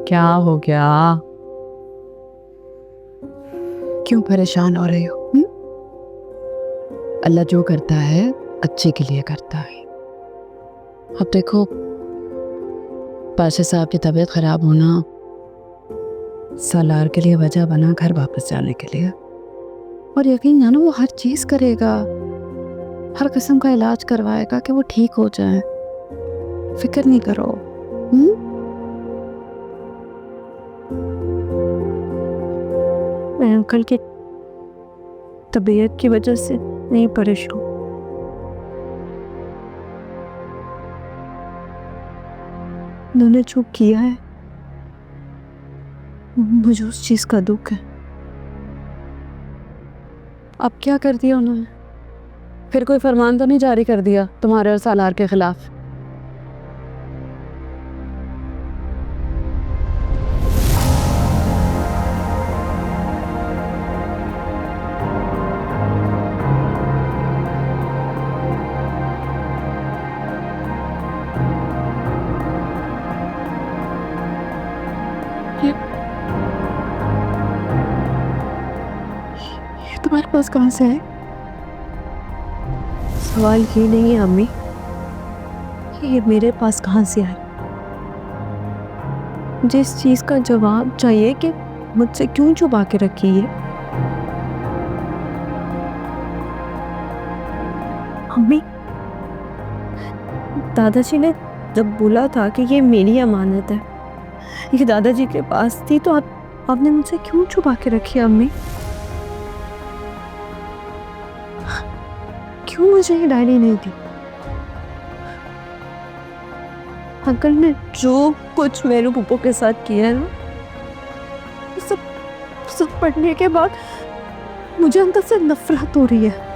क्या हो गया? क्यों परेशान हो रही हो? अल्लाह जो करता है अच्छे के लिए करता है। अब देखो, पाशा साहब की तबीयत खराब होना सालार के लिए वजह बना घर वापस जाने के लिए। और यकीन जानो वो हर चीज करेगा, हर किस्म का इलाज करवाएगा कि वो ठीक हो जाए। फिक्र नहीं करो। मैं अंकल की तबीयत की वजह से नहीं परेशान। उन्होंने जो किया है मुझे उस चीज का दुख है। अब क्या कर दिया उन्होंने? फिर कोई फरमान तो नहीं जारी कर दिया तुम्हारे और सालार के खिलाफ? ये तुम्हारे पास कहाँ से है? सवाल ये नहीं है अम्मी कि ये मेरे पास कहाँ से आए। जिस चीज का जवाब चाहिए कि मुझसे क्यों छुपा के रखी है। अम्मी, दादाजी ने जब बोला था कि ये मेरी अमानत है, ये दादाजी के पास थी, तो आपने मुझसे क्यों छुपा के रखी है अम्मी? क्यों मुझे ये डायरी नहीं दी? अंकल ने जो कुछ मेरे पुप्पो के साथ किया है ना, वो सब पढ़ने के बाद मुझे अंदर से नफरत हो रही है।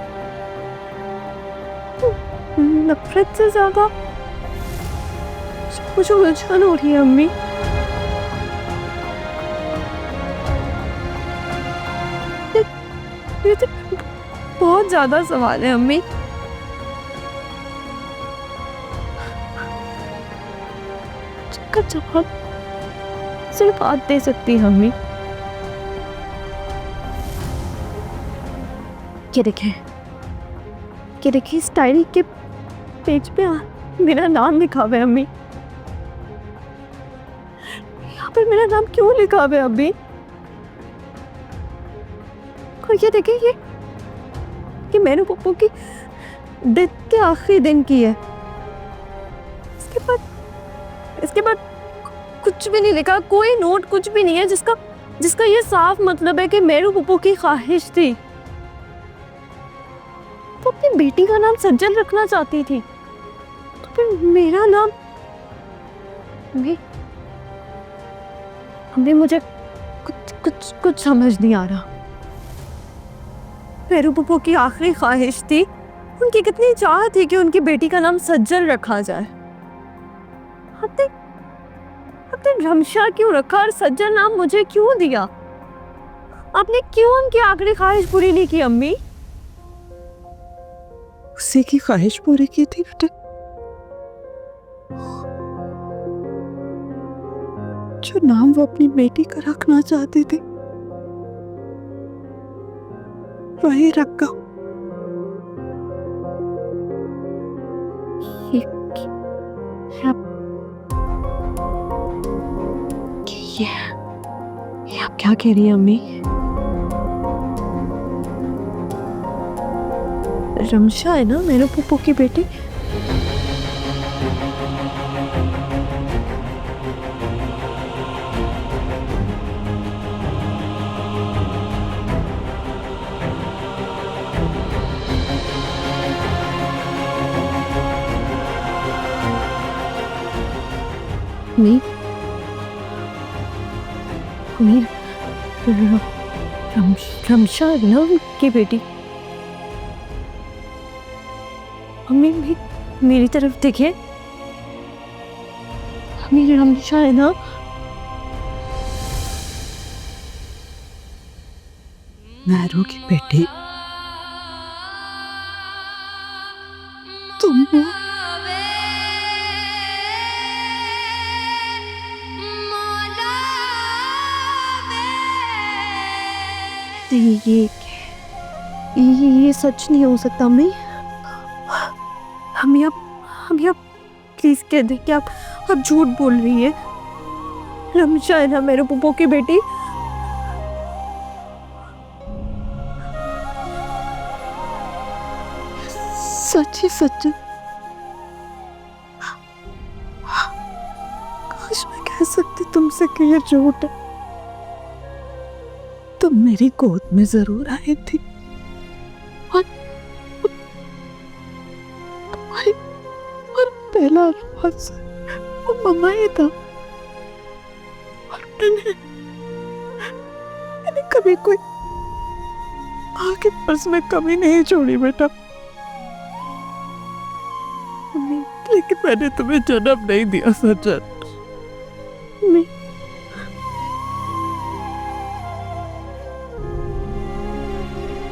नफरत से ज्यादा मुझे उलझन हो रही है अम्मी। ये तो बहुत ज्यादा सवाल है अम्मी। जिसका जवाब सिर्फ आप दे सकती हैं अम्मी। ये देखिए इस डायरी के पेज पे मेरा नाम लिखा हुआ है अम्मी। यहाँ पे मेरा नाम क्यों लिखा हुआ है अम्मी? और ये देखिए ये मेरे पप्पू की डेथ के आखिरी दिन की है। इसके बाद कुछ भी नहीं लिखा, कोई नोट कुछ भी नहीं है जिसका ये साफ मतलब है कि मेरू पप्पू की ख्वाहिश थी। वो अपनी बेटी का नाम सज्जन रखना चाहती थी, तो फिर मेरा नाम अभी मुझे कुछ समझ नहीं आ रहा। मेरू पप्पू की आखिरी ख्वाहिश थी, उनकी कितनी चाह थी कि उनकी बेटी का नाम सज्जन रखा जाए। आपने रमशा क्यों रखा और सज्जन नाम मुझे क्यों दिया? आपने क्यों उनकी आखिरी ख्वाहिश पूरी नहीं की अम्मी? उसी की ख्वाहिश पूरी की थी बेटे, जो नाम वो अपनी बेटी का रखना चाहती थी वही रखा। ये आप क्या कह रही हैं अम्मी? रमशा है ना मेरे पुप्पो की बेटी? नहीं, रमशा है ना उनकी बेटी। अम्मी भी मेरी तरफ देखिए, अम्मी रमशा है ना? महरू की बेटी तुम हो? मौला नहीं, ये सच नहीं हो सकता अम्मी। हम आप प्लीज कह दे कि आप झूठ बोल रही है। रमशा है ना मेरे पुप्पो की बेटी। सच ही सच। काश मैं कह सकती तुमसे कि ये झूठ है। तुम मेरी गोद में जरूर आई थी और तुम्हारी और पहला आवाज वो मम्मा ही था। और मैंने कभी कोई माँ के पर्स में कमी नहीं छोड़ी बेटा। लेकिन मैंने तुम्हें जन्म नहीं दिया सज्जन।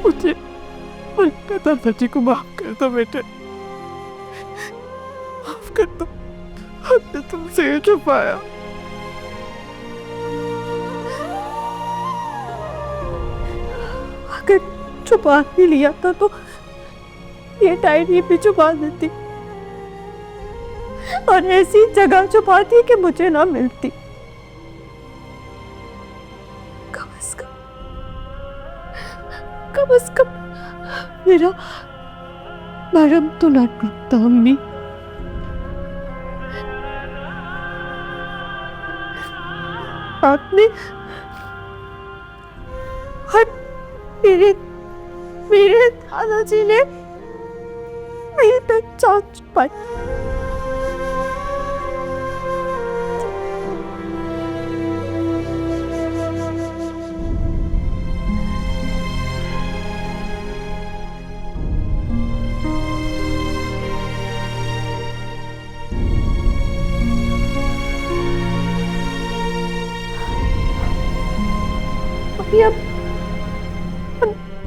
मुझे और दादाजी को माफ कर दो बेटे, माफ कर दो। हमने तुमसे ये छुपाया। अगर छुपा ही लिया था तो ये डायरी भी छुपा देती और ऐसी जगह छुपाती कि मुझे ना मिलती। कम से कम मेरा मरम तो ना टूटता अम्मी। आपने और मेरे दादाजी ने मेरी पहचान छुपाई।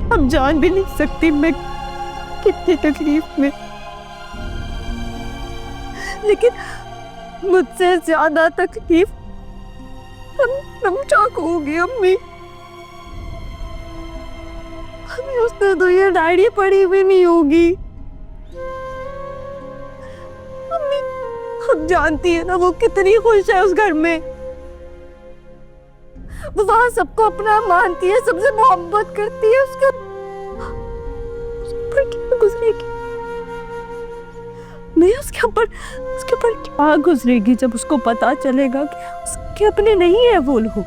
अब जान भी नहीं सकती मैं कितनी तकलीफ में, लेकिन मुझसे ज्यादा तकलीफ रमशा को होगी अम्मी। हमें उसने तो ये डायरी पढ़ी हुई नहीं होगी अम्मी। हम जानती है ना वो कितनी खुश है उस घर में। वो वहां सबको अपना मानती है, सबसे मोहब्बत करती है। उसके ऊपर क्या गुजरेगी? मैं उसके ऊपर क्या गुजरेगी जब उसको पता चलेगा कि उसके अपने नहीं है वो लोग।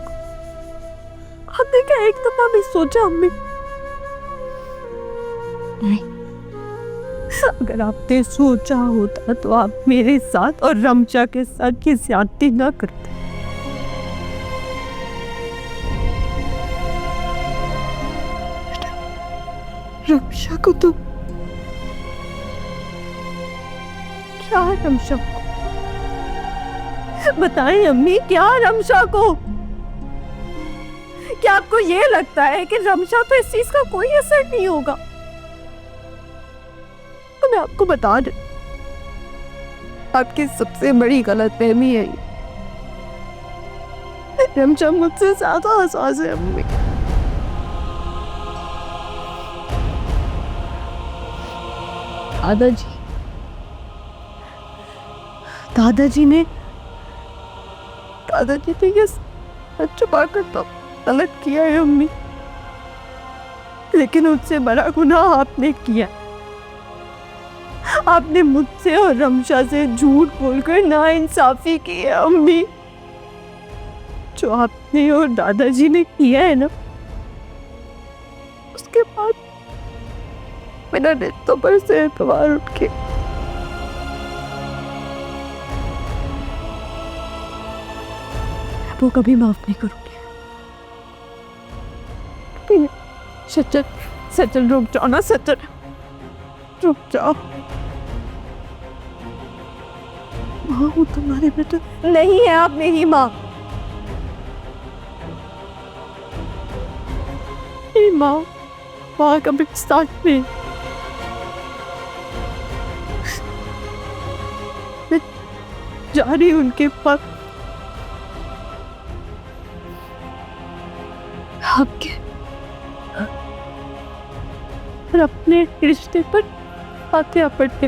हमने क्या एक दफा भी सोचा अम्मी? नहीं। अगर आपने सोचा होता तो आप मेरे साथ और रमशा के साथ ये ज्यादती ना करते। रमशा को तो क्या रमशा को? बताएं अम्मी, क्या रमशा को? क्या आपको ये लगता है कि रमशा पे इस चीज का कोई असर नहीं होगा? तो मैं आपको बता दूं, आपकी सबसे बड़ी गलतफहमी है ये। रमशा मुझसे ज्यादा हसास है अम्मी। दादाजी ने ये सच छुपाकर तो गलत किया है अम्मी, लेकिन उससे बड़ा गुनाह आपने किया। आपने मुझसे और रमशा से झूठ बोलकर नाइंसाफी की है अम्मी। जो आपने और दादाजी ने किया है ना, उसके बाद मेरा रिश्तों पर से एतबार उठ के वो कभी माफ नहीं करूंगी। सचल रुक जाओ ना, सचल रुक जाओ। माँ हूँ तुम्हारे बेटा। नहीं है आप मेरी माँ। माँ कभी साथ में मैं जा रही हूँ उनके पास। और अपने रिश्ते पर फातिहा पढ़ते।